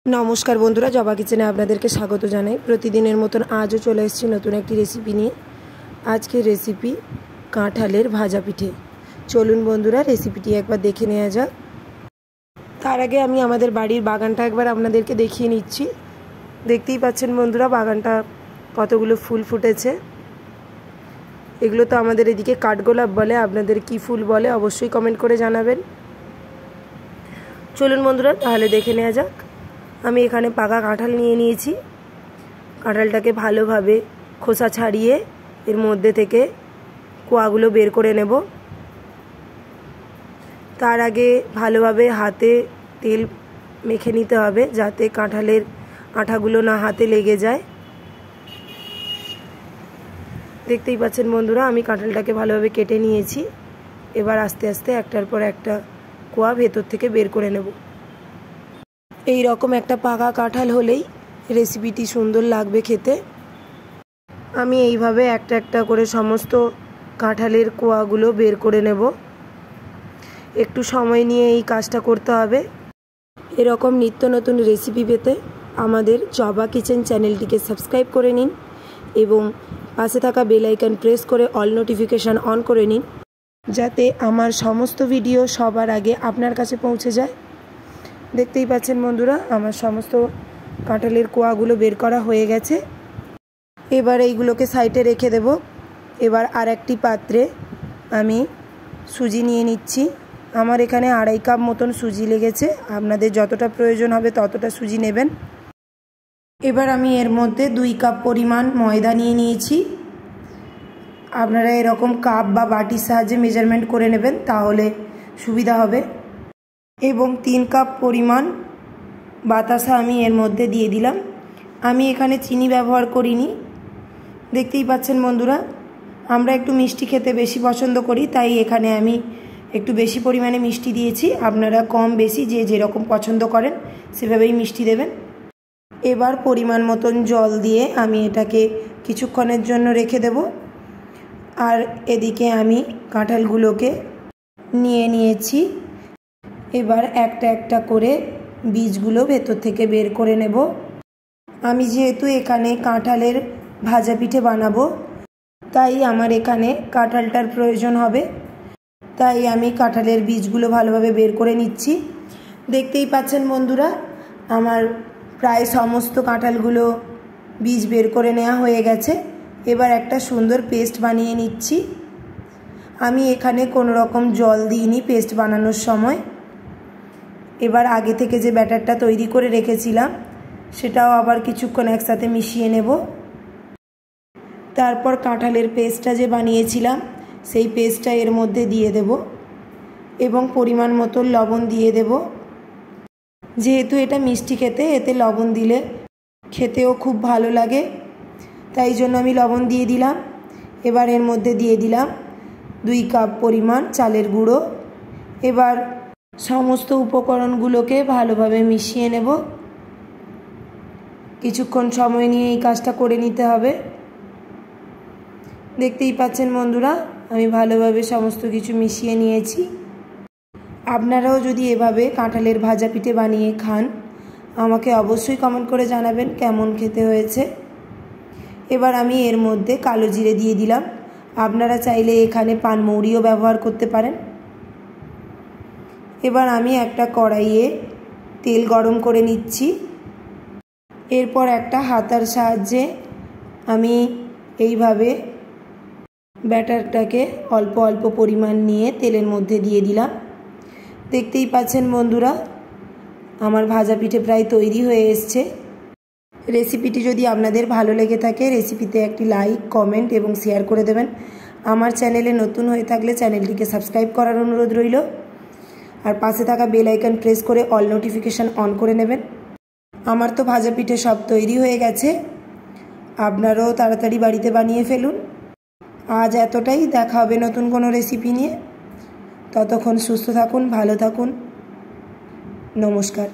नमस्कार बंधुरा जबा किचेने आपनादेरके स्वागत जानाई। प्रतिदिनेर मतन आजও चले एसेछि नतून एकटी रेसिपि निये। आजकेर रेसिपि काँठालेर भाजा पिठे। चलुन बंधुरा रेसिपिटी एकबार देखे नेওয়া যাক। तार आगे आमी आमादेर बाड़ीर बागानटा एकबार आपनादेरके देखिए निচ্ছি। देखतेই পাচ্ছেন बंधुरा बागानटा কতগুলো ফুল ফুটেছে। এগুলো তো আমাদের এদিকে কাঠগোলাপ বলে, আপনাদের কি ফুল বলে অবশ্যই কমেন্ট করে জানাবেন। চলুন বন্ধুরা তাহলে দেখে নেওয়া যাক। আমি এখানে পাকা কাঁঠাল নিয়ে নিয়েছি। কাঁঠালটাকে ভালোভাবে খোসা ছাড়িয়ে এর মধ্যে থেকে কোয়াগুলো বের করে নেব। তার আগে ভালোভাবে হাতে তেল মেখে নিতে হবে যাতে কাঁঠালের আঠাগুলো না হাতে লেগে যায়। দেখতেই পাচ্ছেন বন্ধুরা আমি কাঁঠালটাকে ভালোভাবে কেটে নিয়েছি। এবার আস্তে আস্তে একটার পর একটা কোয়া ভেতর থেকে বের করে নেব। এই রকম একটা পাকা কাঁঠাল হলেই রেসিপিটি সুন্দর লাগবে খেতে। আমি এইভাবে একটা একটা করে সমস্ত কাঁঠালের কোয়াগুলো বের করে নেব। একটু সময় নিয়ে এই কাজটা করতে হবে। এরকম নিত্য নতুন রেসিপি পেতে আমাদের জবা কিচেন চ্যানেলটিকে সাবস্ক্রাইব করে নিন এবং পাশে থাকা বেল আইকন প্রেস করে অল নোটিফিকেশন অন করে নিন যাতে আমার সমস্ত ভিডিও সবার আগে আপনার কাছে পৌঁছে যায়। দেখতেই পাচ্ছেন বন্ধুরা আমার সমস্ত কাঁঠালের কোয়াগুলো বের করা হয়ে গেছে। এবার এইগুলোকে সাইডে রেখে দেব। এবার আর একটি পাত্রে আমি সুজি নিয়ে নিচ্ছি। আমার এখানে 2.5 কাপ মতন সুজি লেগেছে। আপনাদের যতটা প্রয়োজন হবে ততটা সুজি নেবেন। এবার আমি এর মধ্যে 2 কাপ পরিমাণ ময়দা নিয়ে নিয়েছি। আপনারা এরকম কাপ বা বাটির সাহায্যে মেজারমেন্ট করে নেবেন তাহলে সুবিধা হবে। এবং 3 কাপ পরিমাণ বাতাসা আমি এর মধ্যে দিয়ে দিলাম। আমি এখানে চিনি ব্যবহার করিনি। দেখতেই পাচ্ছেন বন্ধুরা আমরা একটু মিষ্টি খেতে বেশি পছন্দ করি, তাই এখানে আমি একটু বেশি পরিমাণে মিষ্টি দিয়েছি। আপনারা কম বেশি যে যেরকম পছন্দ করেন সেভাবেই মিষ্টি দেবেন। এবার পরিমাণ মতন জল দিয়ে আমি এটাকে কিছুক্ষণের জন্য রেখে দেব। আর এদিকে আমি কাঁঠালগুলোকে নিয়ে নিয়েছি। এবার একটা একটা করে বীজগুলো ভেতর থেকে বের করে নেব। আমি যেহেতু এখানে কাঁঠালের ভাজা পিঠে বানাবো তাই আমার এখানে কাঁঠালটার প্রয়োজন হবে, তাই আমি কাঁঠালের বীজগুলো ভালোভাবে বের করে নিচ্ছি। দেখতেই পাচ্ছেন বন্ধুরা আমার প্রায় সমস্ত কাঁঠালগুলো বীজ বের করে নেওয়া হয়ে গেছে। এবার একটা সুন্দর পেস্ট বানিয়ে নিচ্ছি। আমি এখানে কোনো রকম জল দিইনি পেস্ট বানানোর সময়। এবার আগে থেকে যে ব্যাটারটা তৈরি করে রেখেছিলাম সেটাও আবার কিছুক্ষণ একসাথে মিশিয়ে নেব। তারপর কাঁঠালের পেস্টটা যে বানিয়েছিলাম সেই পেস্টটা এর মধ্যে দিয়ে দেব এবং পরিমাণ মতো লবণ দিয়ে দেব। যেহেতু এটা মিষ্টি খেতে এতে লবণ দিলে খেতেও খুব ভালো লাগে, তাই জন্য আমি লবণ দিয়ে দিলাম। এবার এর মধ্যে দিয়ে দিলাম 2 কাপ পরিমাণ চালের গুঁড়ো। এবার সমস্ত উপকরণগুলোকে ভালোভাবে মিশিয়ে নেব। কিছুক্ষণ সময় নিয়ে এই কাজটা করে নিতে হবে। দেখতেই পাচ্ছেন বন্ধুরা আমি ভালোভাবে সমস্ত কিছু মিশিয়ে নিয়েছি। আপনারাও যদি এভাবে কাঁঠালের ভাজা পিঠে বানিয়ে খান আমাকে অবশ্যই কমেন্ট করে জানাবেন কেমন খেতে হয়েছে। এবার আমি এর মধ্যে কালো জিরে দিয়ে দিলাম। আপনারা চাইলে এখানে পানমৌরিও ব্যবহার করতে পারেন। এবার আমি একটা কড়াইয়ে তেল গরম করে নিচ্ছি। এরপর একটা হাতার সাহায্যে আমি এইভাবে ব্যাটারটাকে অল্প অল্প পরিমাণ নিয়ে তেলের মধ্যে দিয়ে দিলাম। দেখতেই পাচ্ছেন বন্ধুরা আমার ভাজা পিঠে প্রায় তৈরি হয়ে এসছে। রেসিপিটি যদি আপনাদের ভালো লেগে থাকে রেসিপিতে একটি লাইক কমেন্ট এবং শেয়ার করে দেবেন। আমার চ্যানেলে নতুন হয়ে থাকলে চ্যানেলটিকে সাবস্ক্রাইব করার অনুরোধ রইল। আর পাশে থাকা বেল আইকন প্রেস করে অল নোটিফিকেশান অন করে নেবেন। আমার তো ভাজা পিঠে সব তৈরি হয়ে গেছে, আপনারাও তাড়াতাড়ি বাড়িতে বানিয়ে ফেলুন। আজ এতটাই, দেখা হবে নতুন কোনো রেসিপি নিয়ে। ততক্ষণ সুস্থ থাকুন, ভালো থাকুন। নমস্কার।